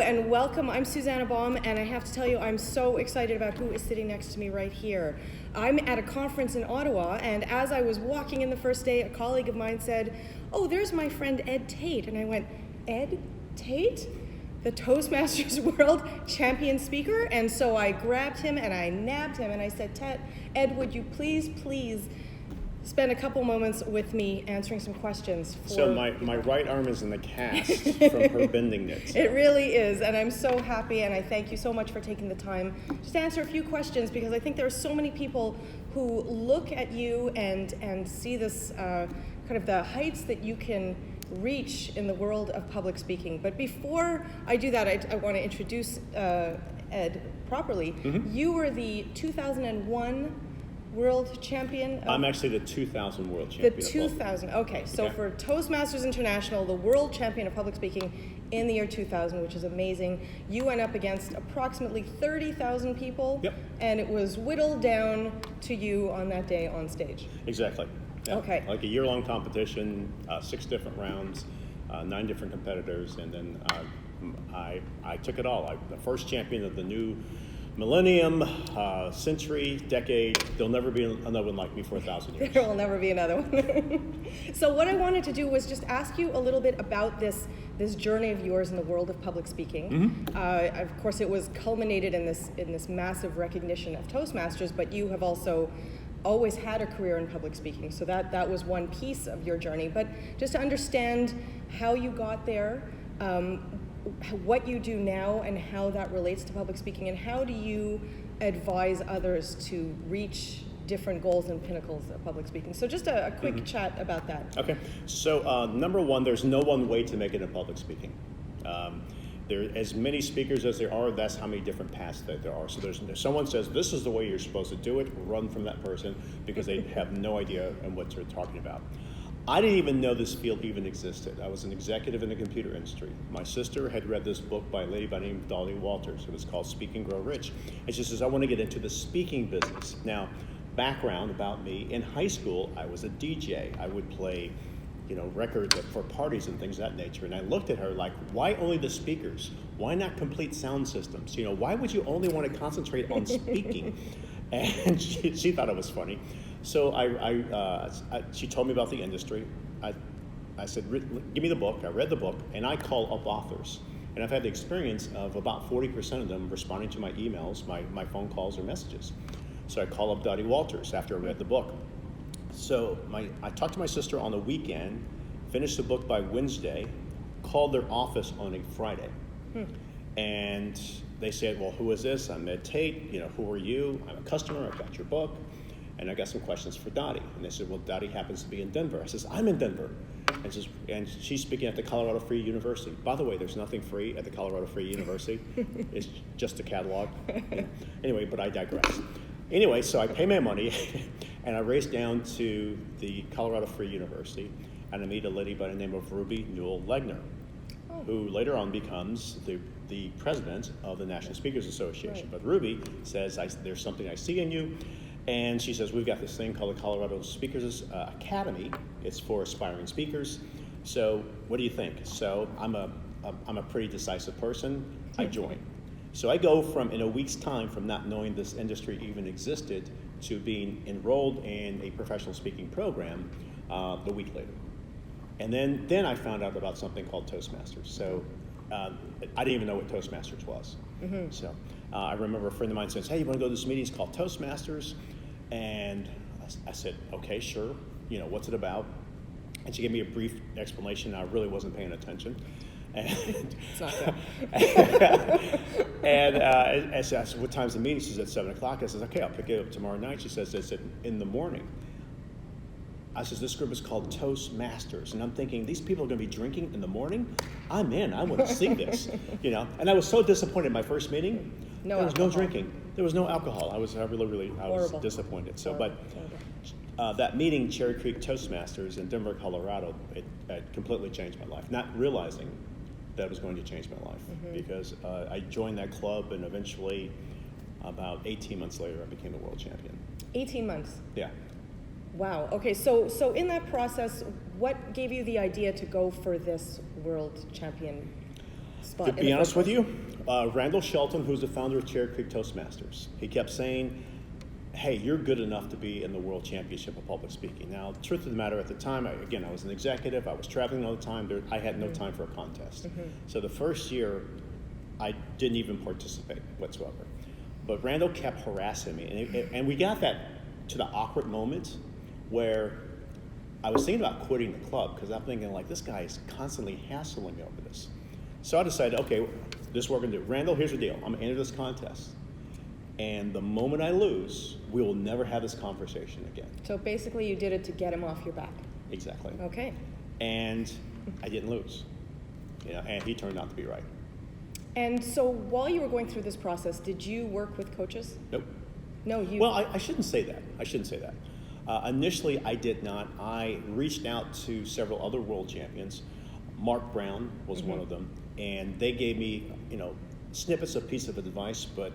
and welcome. I'm Suzannah Baum, and I have to tell you, I'm so excited about who is sitting next to me right here. I'm at a conference in Ottawa, and as I was walking in the first day, a colleague of mine said, "Oh, there's my friend Ed Tate." And I went, "Ed Tate? The Toastmasters World Champion Speaker?" And so I grabbed him and I nabbed him and I said, "Ed, would you please spend a couple moments with me answering some questions for..." So my right arm is in the cast from her bending it. So. It really is, and I'm so happy, and I thank you so much for taking the time just to answer a few questions, because I think there are so many people who look at you and see this kind of the heights that you can reach in the world of public speaking. But before I do that, I want to introduce Ed properly. Mm-hmm. You were the 2001 World Champion? I'm actually the 2000 World Champion. The 2000, okay. So for Toastmasters International, the World Champion of Public Speaking in the year 2000, which is amazing, you went up against approximately 30,000 people, yep. And it was whittled down to you on that day on stage. Exactly. Yeah. Okay. Like a year-long competition, 6 different rounds, 9 different competitors, and then I took it all. The first champion of the new millennium, century, decade. There'll never be another one like me for 1,000 years. There will never be another one. So what I wanted to do was just ask you a little bit about this journey of yours in the world of public speaking. Mm-hmm. Of course, it was culminated in this massive recognition of Toastmasters, but you have also always had a career in public speaking. So that was one piece of your journey. But just to understand how you got there, what you do now and how that relates to public speaking, and how do you advise others to reach different goals and pinnacles of public speaking. So just a quick chat about that. Okay, so number one, there's no one way to make it in public speaking. There are as many speakers as there are, that's how many different paths that there are. So if someone says, this is the way you're supposed to do it, run from that person, because they have no idea on what you're talking about. I didn't even know this field even existed. I was an executive in the computer industry. My sister had read this book by a lady by the name of Dottie Walters. It was called Speak and Grow Rich. And she says, I want to get into the speaking business. Now, background about me, in high school, I was a DJ. I would play, records for parties and things of that nature. And I looked at her like, why only the speakers? Why not complete sound systems? Why would you only want to concentrate on speaking? And she thought it was funny. So she told me about the industry. I said, give me the book. I read the book, and I call up authors. And I've had the experience of about 40% of them responding to my emails, my phone calls or messages. So I call up Dottie Walters after I read the book. So I talked to my sister on the weekend, finished the book by Wednesday, called their office on a Friday. And they said, well, who is this? I'm Ed Tate. Who are you? I'm a customer. I've got your book. And I got some questions for Dottie. And they said, well, Dottie happens to be in Denver. I says, I'm in Denver. And she's speaking at the Colorado Free University. By the way, there's nothing free at the Colorado Free University. It's just a catalog. Anyway, but I digress. Anyway, so I pay my money, and I race down to the Colorado Free University, and I meet a lady by the name of Ruby Newell Legner, who later on becomes the president of the National Speakers Association. Right. But Ruby says, there's something I see in you. And she says, we've got this thing called the Colorado Speakers Academy. It's for aspiring speakers. So what do you think? So I'm a pretty decisive person. I join. So I go in a week's time from not knowing this industry even existed to being enrolled in a professional speaking program the week later. And then I found out about something called Toastmasters. So I didn't even know what Toastmasters was. Mm-hmm. So I remember a friend of mine says, hey, you want to go to this meeting? It's called Toastmasters. And I said, okay, sure. What's it about? And she gave me a brief explanation. I really wasn't paying attention. And it's not that. And I said, what time's the meeting? She said, 7 o'clock. I said, okay, I'll pick it up tomorrow night. She says, it's in the morning. I said, this group is called Toastmasters. And I'm thinking, these people are going to be drinking in the morning? I'm in. I want to see this. And I was so disappointed my first meeting. There was no drinking. There was no alcohol. I was disappointed. So, but that meeting, Cherry Creek Toastmasters in Denver, Colorado, it completely changed my life. Not realizing that it was going to change my life, because I joined that club, and eventually, about 18 months later, I became the world champion. 18 months. Yeah. Wow. Okay. So in that process, what gave you the idea to go for this world champion spot. To be honest with you, Randall Shelton, who's the founder of Cherry Creek Toastmasters, he kept saying, hey, you're good enough to be in the World Championship of Public Speaking. Now, the truth of the matter, at the time, I was an executive, I was traveling all the time, I had no time for a contest. So the first year, I didn't even participate whatsoever. But Randall kept harassing me, and we got that to the awkward moment where I was thinking about quitting the club because I'm thinking, like, this guy is constantly hassling me over this. So I decided, okay, this is what we're going to do. Randall, here's the deal. I'm going to enter this contest. And the moment I lose, we will never have this conversation again. So basically you did it to get him off your back. Exactly. Okay. And I didn't lose. And he turned out to be right. And so while you were going through this process, did you work with coaches? Nope. No, you... Well, I shouldn't say that. Initially, I did not. I reached out to several other world champions. Mark Brown was one of them. And they gave me, snippets of piece of advice, but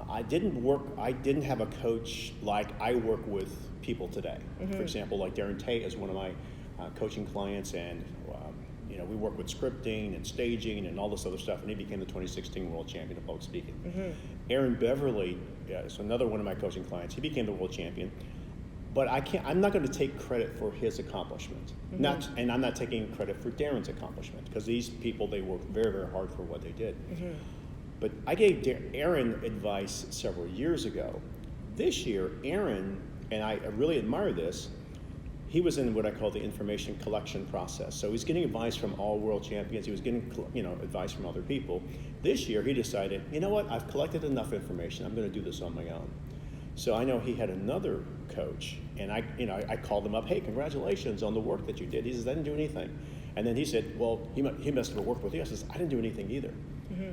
I didn't have a coach like I work with people today. For example, like Ed Tate is one of my coaching clients, and we work with scripting and staging and all this other stuff, and he became the 2016 world champion of public speaking. Aaron Beverly is another one of my coaching clients. He became the world champion, but I'm not going to take credit for his accomplishment. And I'm not taking credit for Darren's accomplishment, because these people, they worked very, very hard for what they did. But I gave Aaron advice several years ago. This year, Aaron, and I really admire this, he was in what I call the information collection process. So he's getting advice from all world champions. He was getting advice from other people. This year, he decided, you know what, I've collected enough information. I'm going to do this on my own. So I know he had another coach, and I called him up, hey, congratulations on the work that you did. He says, I didn't do anything. And then he said, well, he must have worked with you. I says, I didn't do anything either.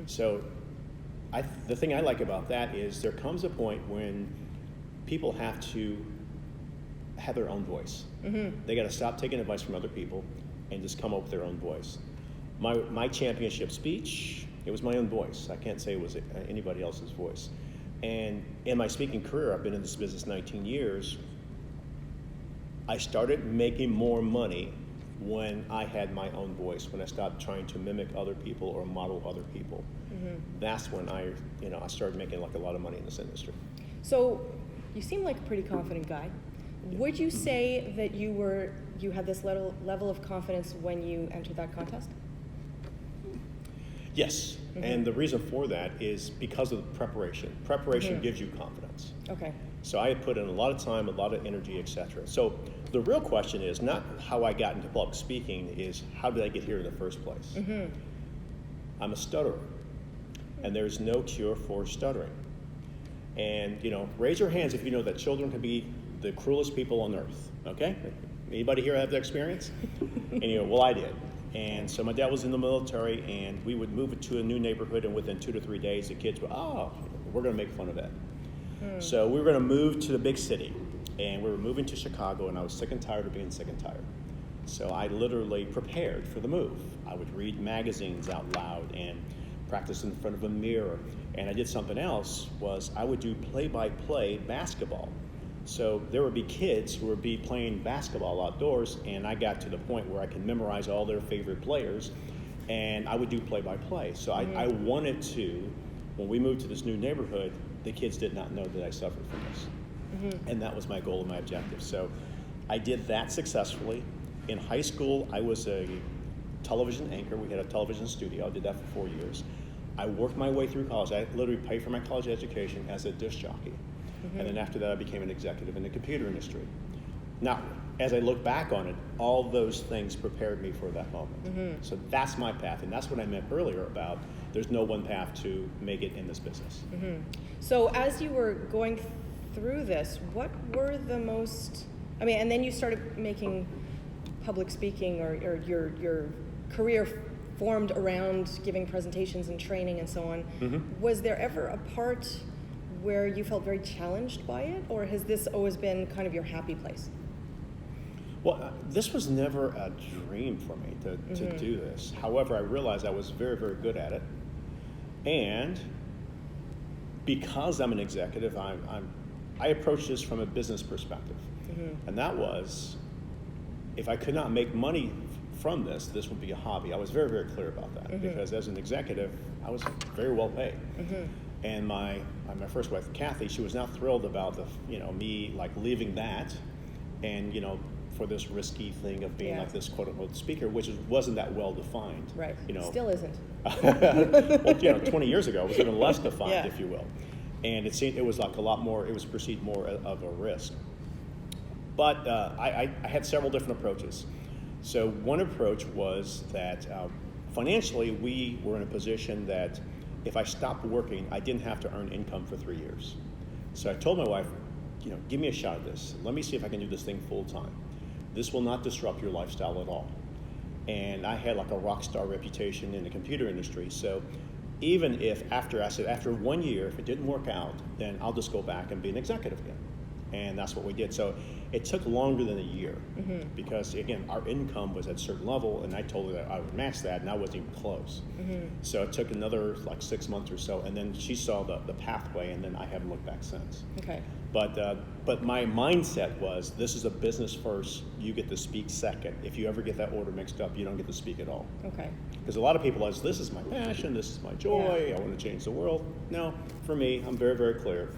So the thing I like about that is there comes a point when people have to have their own voice. They got to stop taking advice from other people and just come up with their own voice. My championship speech, it was my own voice. I can't say it was anybody else's voice. And in my speaking career, I've been in this business 19 years, I started making more money when I had my own voice, when I stopped trying to mimic other people or model other people. That's when I started making like a lot of money in this industry. So you seem like a pretty confident guy. Would you say that you had this level of confidence when you entered that contest? Yes, and the reason for that is because of the preparation. Preparation gives you confidence. Okay. So I had put in a lot of time, a lot of energy, etc. So the real question is not how I got into public speaking, is how did I get here in the first place? I'm a stutterer, and there's no cure for stuttering. And raise your hands if you know that children can be the cruelest people on earth. Okay? Anybody here have that experience? And well, I did. And so my dad was in the military, and we would move to a new neighborhood, and within 2 to 3 days, the kids were, we're going to make fun of Ed. So we were going to move to the big city, and we were moving to Chicago, and I was sick and tired of being sick and tired. So I literally prepared for the move. I would read magazines out loud and practice in front of a mirror. And I did something else, was I would do play-by-play basketball. So there would be kids who would be playing basketball outdoors, and I got to the point where I could memorize all their favorite players, and I would do play-by-play. So I wanted to, when we moved to this new neighborhood, the kids did not know that I suffered from this. And that was my goal and my objective. So I did that successfully. In high school, I was a television anchor. We had a television studio. I did that for 4 years. I worked my way through college. I literally paid for my college education as a disc jockey. And then after that, I became an executive in the computer industry. Now, as I look back on it, all those things prepared me for that moment. So that's my path, and that's what I meant earlier about there's no one path to make it in this business. So as you were going through this, what were the most, and then you started making public speaking, or your career formed around giving presentations and training and so on. Was there ever a part where you felt very challenged by it, or has this always been kind of your happy place? Well, this was never a dream for me to do this. However, I realized I was very, very good at it. And because I'm an executive, I approach this from a business perspective. And that was, if I could not make money from this. This would be a hobby. I was very, very clear about that because as an executive, I was very well paid. And my first wife, Kathy, she was not thrilled about me like leaving that, and for this risky thing of being like this quote unquote speaker, which wasn't that well defined. Right. Still isn't. Well, 20 years ago, it was even less defined, if you will. And it was like a lot more. It was perceived more of a risk. But I had several different approaches. So one approach was that financially we were in a position that if I stopped working, I didn't have to earn income for 3 years. So I told my wife, give me a shot at this. Let me see if I can do this thing full time. This will not disrupt your lifestyle at all. And I had like a rock star reputation in the computer industry. So even if after 1 year, if it didn't work out, then I'll just go back and be an executive again. And that's what we did. So it took longer than a year because, again, our income was at a certain level, and I told her that I would match that, and I wasn't even close. So it took another like 6 months or so, and then she saw the pathway, and then I haven't looked back since. Okay. But my mindset was, this is a business first, you get to speak second. If you ever get that order mixed up, you don't get to speak at all. Okay. Because a lot of people say, this is my passion, this is my joy, I want to change the world. No, for me, I'm very, very clear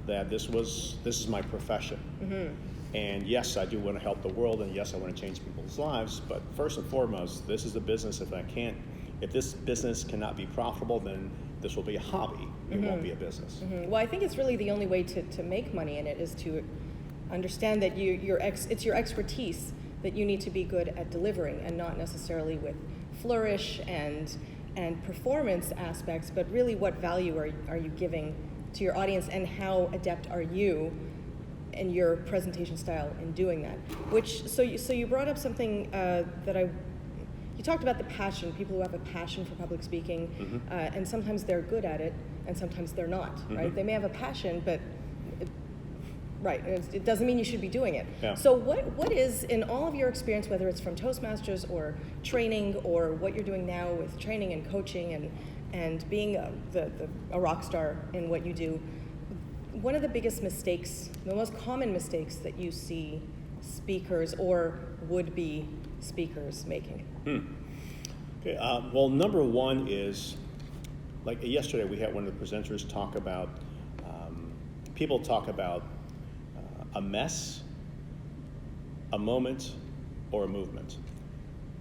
that this is my profession. And yes, I do want to help the world, and yes, I want to change people's lives, but first and foremost, this is a business. If this business cannot be profitable, then this will be a hobby. It won't be a business. Well, I think it's really the only way to make money in it is to understand that it's your expertise that you need to be good at delivering, and not necessarily with flourish and performance aspects, but really what value are you giving to your audience, and how adept are you in your presentation style in doing that? So you brought up something you talked about the passion, people who have a passion for public speaking, and sometimes they're good at it, and sometimes they're not, right? They may have a passion, but it doesn't mean you should be doing it. Yeah. So what is, in all of your experience, whether it's from Toastmasters or training, or what you're doing now with training and coaching and being a rock star in what you do, one of the biggest mistakes, the most common mistakes that you see speakers or would-be speakers making? Okay. Well, number one is, like yesterday we had one of the presenters talk about, people talk about a mess, a moment, or a movement.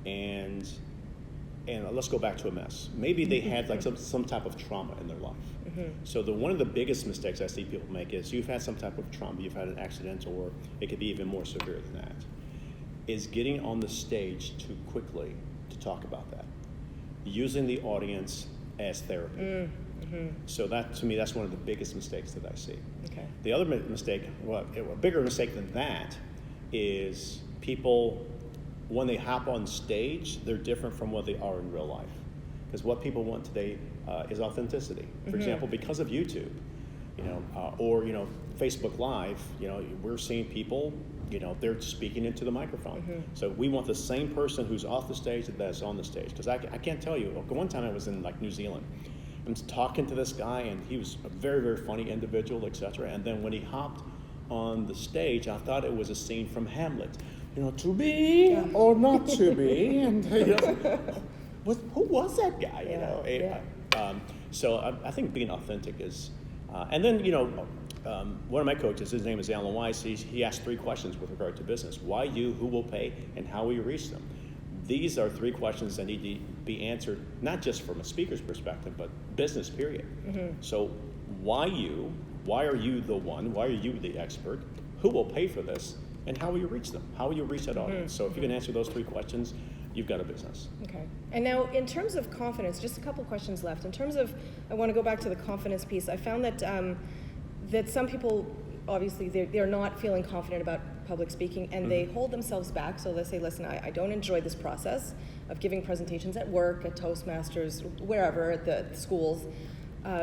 And let's go back to a mess. Maybe they had like some type of trauma in their life. So one of the biggest mistakes I see people make is you've had some type of trauma, you've had an accident, or it could be even more severe than that, is getting on the stage too quickly to talk about that, using the audience as therapy. So that, to me, that's one of the biggest mistakes that I see. Okay. The other mistake, a bigger mistake than that, is people, when they hop on stage, they're different from what they are in real life. Because what people want today is authenticity. For example, because of YouTube, or Facebook Live, we're seeing people, they're speaking into the microphone. So we want the same person who's off the stage that's on the stage. Because I can't tell you, one time I was in like New Zealand, I'm talking to this guy, and he was a very, very funny individual, etc. And then when he hopped on the stage, I thought it was a scene from Hamlet. To be or not to be, and who was that guy? So I think being authentic is, and then one of my coaches, his name is Alan Weiss. He asked 3 questions with regard to business: why you, who will pay, and how will you reach them? These are 3 questions that need to be answered, not just from a speaker's perspective, but business period. So why you? Why are you the one? Why are you the expert? Who will pay for this? And how will you reach them? How will you reach that audience? So if you can answer those 3 questions, you've got a business. Okay. And now, in terms of confidence, just a couple questions left. In terms of, I want to go back to the confidence piece. I found that that some people, obviously, they're not feeling confident about public speaking, and they hold themselves back. So they say, listen, I don't enjoy this process of giving presentations at work, at Toastmasters, wherever, at the schools,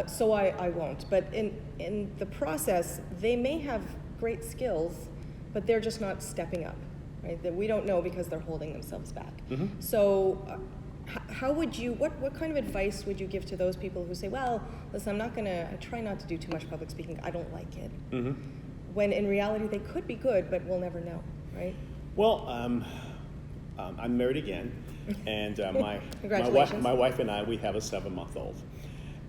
so I won't. But in the process, they may have great skills, but they're just not stepping up, right? That we don't know because they're holding themselves back. So how would you, what kind of advice would you give to those people who say, well, listen, I try not to do too much public speaking, I don't like it. When in reality they could be good, but we'll never know, right? Well, I'm married again, and Congratulations. my wife and I, we have a 7-month-old.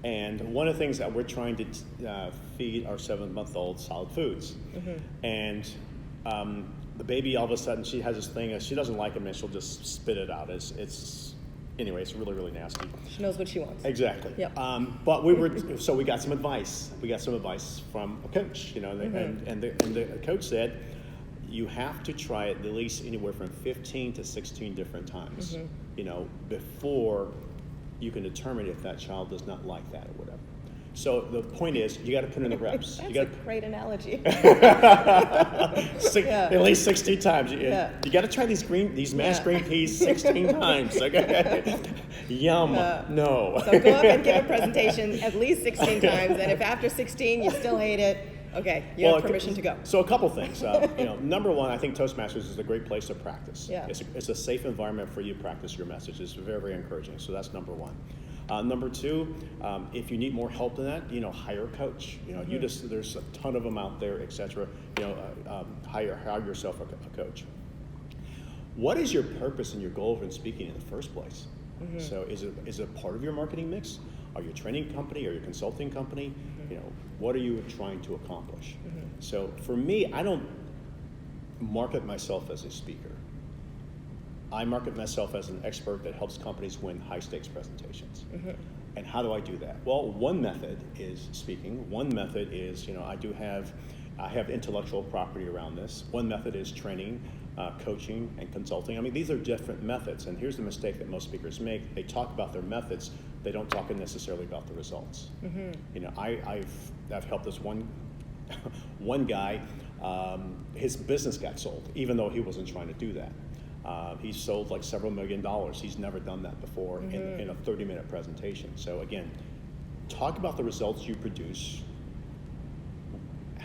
And one of the things that we're trying to feed our 7-month-old solid foods. And the baby, all of a sudden, she has this thing, she doesn't like them, and she'll just spit it out. Anyway, it's really, really nasty. She knows what she wants. Exactly. Yep. But so we got some advice. We got some advice from a coach, and the coach said, you have to try it at least anywhere from 15 to 16 different times, before you can determine if that child does not like that or whatever. So the point is, you got to put in the reps. That's a great analogy. At least 16 times. You got to try these mashed green peas 16 times. Okay. Yum. No. So go up and give a presentation at least 16 times, and if after 16 you still hate it, okay, you have permission to go. So a couple things. Number one, I think Toastmasters is a great place to practice. Yeah. It's a safe environment for you to practice your message. It's very, very encouraging. So that's number one. Number two, if you need more help than that, hire a coach. There's a ton of them out there, etc. Hire yourself a coach. What is your purpose and your goal in speaking in the first place? So is it part of your marketing mix? Are you a training company? Are you a consulting company? What are you trying to accomplish? So for me, I don't market myself as a speaker. I market myself as an expert that helps companies win high-stakes presentations. And how do I do that? Well, one method is speaking. One method is, I have intellectual property around this. One method is training, coaching, and consulting. I mean, these are different methods. And here's the mistake that most speakers make. They talk about their methods. They don't talk necessarily about the results. I've helped this one guy. His business got sold, even though he wasn't trying to do that. He sold like several $1 million. He's never done that before in a 30-minute presentation. So again, talk about the results you produce.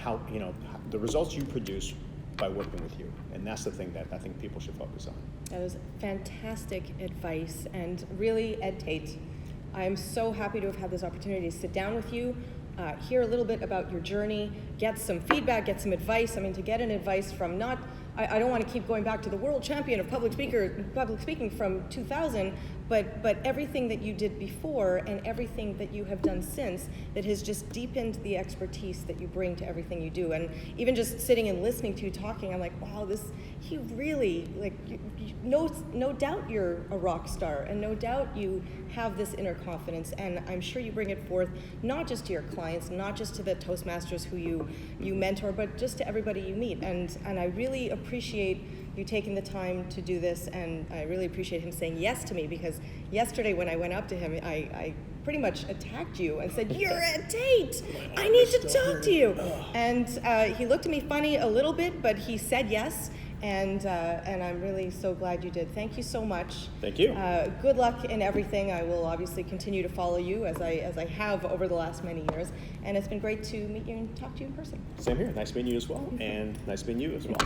The results you produce by working with you, and that's the thing that I think people should focus on. That was fantastic advice, and really, Ed Tate, I am so happy to have had this opportunity to sit down with you, hear a little bit about your journey, get some feedback, get some advice. I mean, to get an advice from I don't want to keep going back to the world champion of public speaking from 2000, but everything that you did before and everything that you have done since that has just deepened the expertise that you bring to everything you do. And even just sitting and listening to you talking, I'm like, wow, you really, no doubt you're a rock star, and no doubt you have this inner confidence, and I'm sure you bring it forth not just to your clients, not just to the Toastmasters who you mentor, but just to everybody you meet. And I really appreciate you taking the time to do this, and I really appreciate him saying yes to me, because yesterday when I went up to him, I pretty much attacked you and said, "You're Ed Tate! I need to talk to you." And he looked at me funny a little bit, but he said yes. And I'm really so glad you did. Thank you so much. Thank you. Good luck in everything. I will obviously continue to follow you as I have over the last many years. And it's been great to meet you and talk to you in person. Same here. Nice meeting you as well. And nice meeting you as well.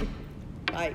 Bye.